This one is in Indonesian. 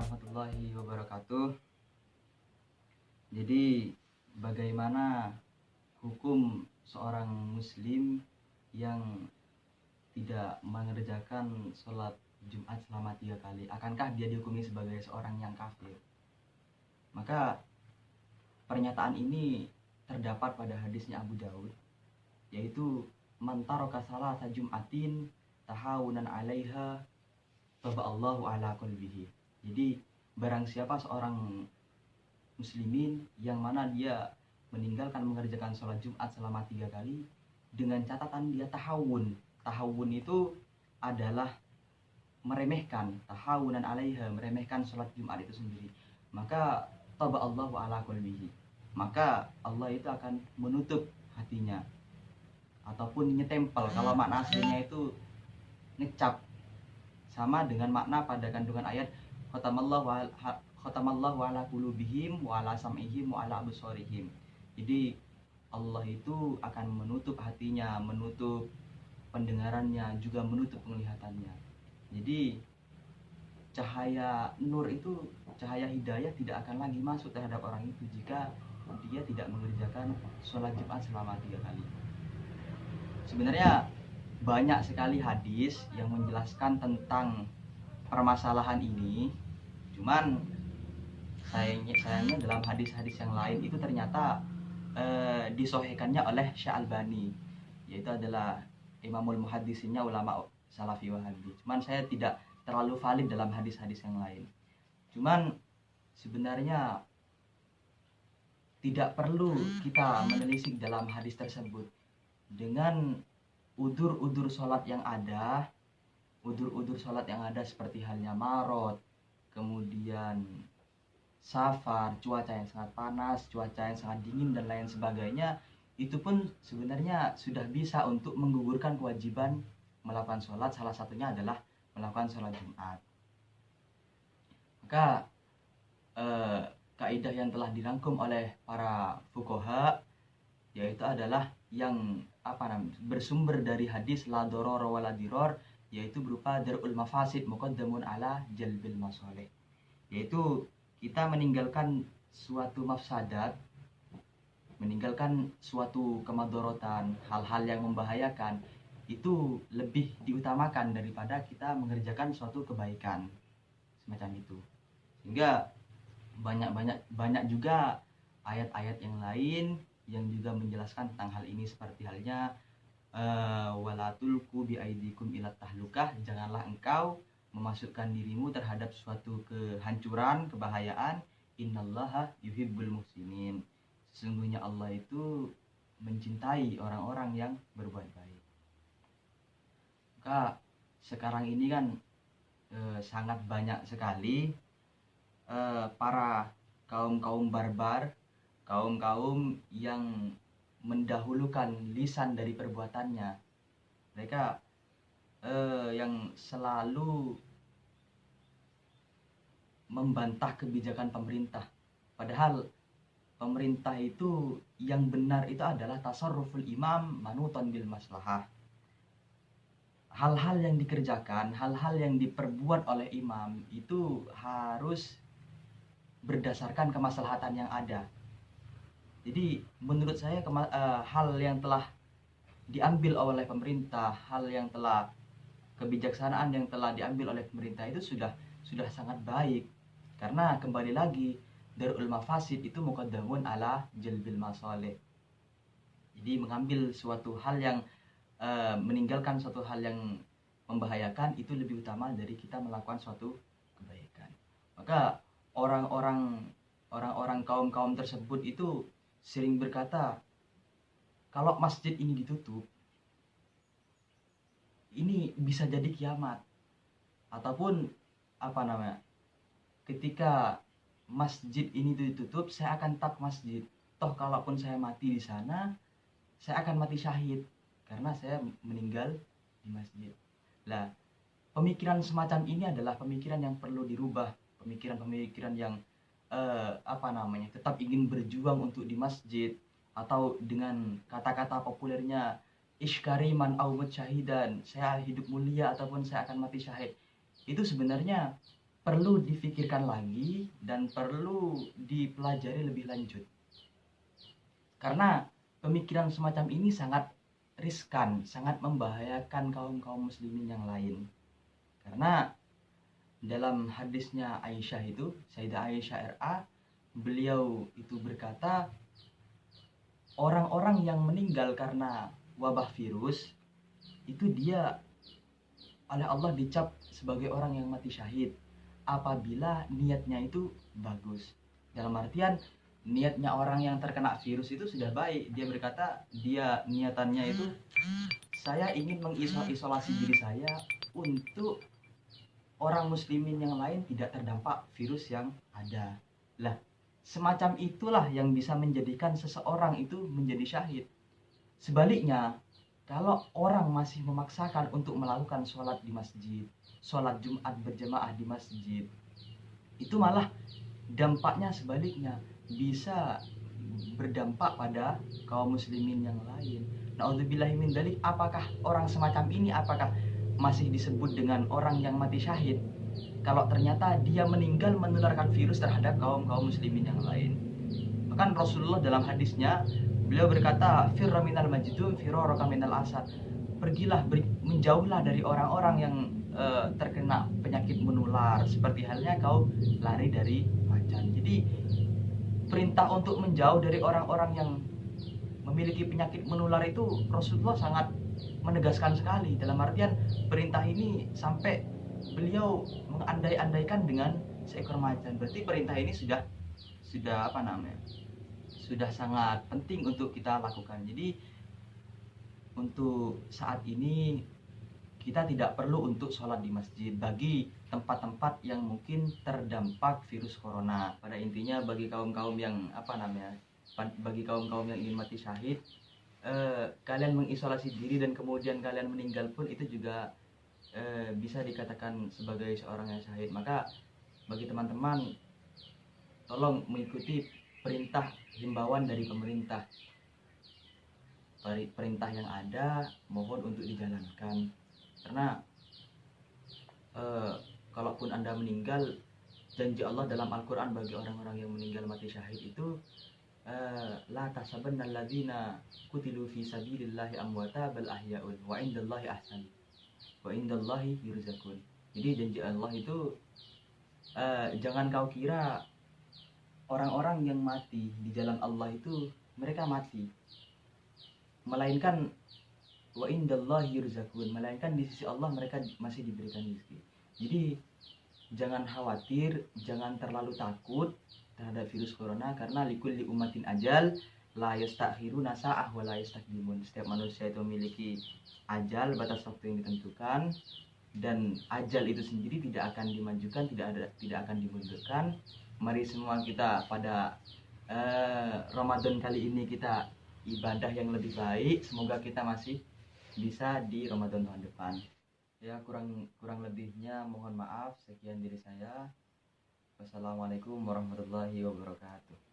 warahmatullahi wabarakatuh. Jadi bagaimana hukum seorang muslim yang tidak mengerjakan sholat Jumat selama 3 kali? Akankah dia dihukumi sebagai seorang yang kafir? Maka pernyataan ini terdapat pada hadisnya Abu Daud, yaitu man taraka salata Jum'atin tahawunan 'alaiha taba'allahu ala qalbihi. Jadi barang siapa seorang muslimin yang mana dia meninggalkan mengerjakan sholat Jumat selama 3 kali dengan catatan dia tahawun. Tahawun itu adalah meremehkan, tahawunan 'alaiha, meremehkan sholat Jumat itu sendiri. Maka taba'allahu ala qalbihi, maka Allah itu akan menutup hatinya ataupun nyetempel. Kalau makna aslinya itu ngecap, sama dengan makna pada kandungan ayat khatamallahu ala qulubihim wa ala sam'ihim wa ala absarihim. Jadi Allah itu akan menutup hatinya, menutup pendengarannya, juga menutup penglihatannya. Jadi cahaya nur itu, cahaya hidayah tidak akan lagi masuk terhadap orang itu jika dia tidak mengerjakan sholat Jumat selama 3 kali. Sebenarnya banyak sekali hadis yang menjelaskan tentang permasalahan ini. Cuman sayangnya dalam hadis-hadis yang lain itu ternyata disahihkannya oleh Syekh Albani, yaitu adalah imamul muhaddisinnya, ulama salafi wahabi. Cuman saya tidak terlalu valid dalam hadis-hadis yang lain. Cuman sebenarnya tidak perlu kita menelisik dalam hadis tersebut. Dengan udur-udur sholat yang ada, udur-udur sholat yang ada seperti halnya marot, kemudian safar, cuaca yang sangat panas, cuaca yang sangat dingin dan lain sebagainya, itu pun sebenarnya sudah bisa untuk menggugurkan kewajiban melakukan sholat. Salah satunya adalah melakukan sholat Jumat. Maka kaidah yang telah dirangkum oleh para fuqaha yaitu adalah yang bersumber dari hadis la doror wa la diror, yaitu berupa darul mafasid muqaddamun ala jalbil masalih, yaitu kita meninggalkan suatu mafsadat, meninggalkan suatu kemadorotan, hal-hal yang membahayakan itu lebih diutamakan daripada kita mengerjakan suatu kebaikan semacam itu. Sehingga banyak juga ayat-ayat yang lain yang juga menjelaskan tentang hal ini, seperti halnya wala tulqu biaidikum ila tahlukah, janganlah engkau memasukkan dirimu terhadap suatu kehancuran, kebahayaan. Innallaha yuhibbul muhsinin, sesungguhnya Allah itu mencintai orang-orang yang berbuat baik. Maka sekarang ini kan sangat banyak sekali para kaum barbar, kaum yang mendahulukan lisan dari perbuatannya. Mereka yang selalu membantah kebijakan pemerintah, padahal pemerintah itu yang benar itu adalah tasarruful imam manuton bil maslahah. Hal-hal yang dikerjakan, hal-hal yang diperbuat oleh imam itu harus berdasarkan kemaslahatan yang ada. Jadi menurut saya hal yang telah diambil oleh pemerintah, hal yang telah kebijaksanaan yang telah diambil oleh pemerintah itu sudah sangat baik, karena kembali lagi darul mafasid itu muqaddamun ala jalbil masalih. Jadi mengambil suatu hal yang meninggalkan suatu hal yang membahayakan itu lebih utama dari kita melakukan suatu kebaikan. Maka orang-orang kaum tersebut itu sering berkata, kalau masjid ini ditutup, ini bisa jadi kiamat. Ataupun ketika masjid ini ditutup, saya akan tak masjid. Toh kalaupun saya mati di sana, saya akan mati syahid karena saya meninggal di masjid. Lah, pemikiran semacam ini adalah pemikiran yang perlu dirubah, pemikiran yang tetap ingin berjuang untuk di masjid, atau dengan kata-kata populernya iskariman au syahidan, saya hidup mulia ataupun saya akan mati syahid. Itu sebenarnya perlu difikirkan lagi dan perlu dipelajari lebih lanjut. Karena pemikiran semacam ini sangat riskan, sangat membahayakan kaum muslimin yang lain. Karena dalam hadisnya Aisyah itu, Sayyidah Aisyah RA, beliau itu berkata, orang-orang yang meninggal karena wabah virus itu dia oleh Allah dicap sebagai orang yang mati syahid apabila niatnya itu bagus. Dalam artian niatnya orang yang terkena virus itu sudah baik. Dia berkata, dia niatannya itu, saya ingin mengisolasi diri saya untuk orang muslimin yang lain tidak terdampak virus yang ada. Lah, semacam itulah yang bisa menjadikan seseorang itu menjadi syahid. Sebaliknya, kalau orang masih memaksakan untuk melakukan sholat di masjid, sholat Jumat berjamaah di masjid, itu malah dampaknya sebaliknya, bisa berdampak pada kaum muslimin yang lain. Na'udzubillahi min dzalik. Apakah orang semacam ini apakah masih disebut dengan orang yang mati syahid kalau ternyata dia meninggal menularkan virus terhadap kaum muslimin yang lain? Bahkan Rasulullah dalam hadisnya beliau berkata, firra minal majdum firaraka minal asad. Pergilah, menjauhlah dari orang-orang yang terkena penyakit menular, seperti halnya kau lari dari macan. Jadi perintah untuk menjauh dari orang-orang yang memiliki penyakit menular itu Rasulullah sangat menegaskan sekali. Dalam artian perintah ini sampai beliau mengandai-andaikan dengan seekor macan. Berarti perintah ini sudah apa namanya, sudah sangat penting untuk kita lakukan. Jadi untuk saat ini kita tidak perlu untuk sholat di masjid bagi tempat-tempat yang mungkin terdampak virus corona. Pada intinya bagi kaum-kaum yang apa namanya, bagi kaum-kaum yang ingin mati syahid, kalian mengisolasi diri dan kemudian kalian meninggal pun itu juga bisa dikatakan sebagai seorang yang syahid. Maka bagi teman-teman, tolong mengikuti perintah himbauan dari pemerintah. Perintah yang ada mohon untuk dijalankan. Karena kalaupun Anda meninggal, janji Allah dalam Al-Quran bagi orang-orang yang meninggal mati syahid itu, la tahsabanna alladzina qutilu fi sabilillahi amwata bal ahya'un wa indallahi ahsan wa indallahi yurzaqun. Jadi janji Allah itu, jangan kau kira orang-orang yang mati di jalan Allah itu mereka mati, melainkan wa indallahi yurzaqun, melainkan di sisi Allah mereka masih diberikan rezeki. Jadi jangan khawatir, jangan terlalu takut terhadap virus corona, karena likulli ummatin ajal la yastakhiruna sa'ah wa la yastaqdimun. Setiap manusia itu memiliki ajal, batas waktu yang ditentukan, dan ajal itu sendiri tidak akan dimajukan, tidak akan dimundurkan. Mari semua kita pada Ramadan kali ini kita ibadah yang lebih baik. Semoga kita masih bisa di Ramadan tahun depan. Ya, kurang lebihnya mohon maaf. Sekian dari saya. Wassalamualaikum warahmatullahi wabarakatuh.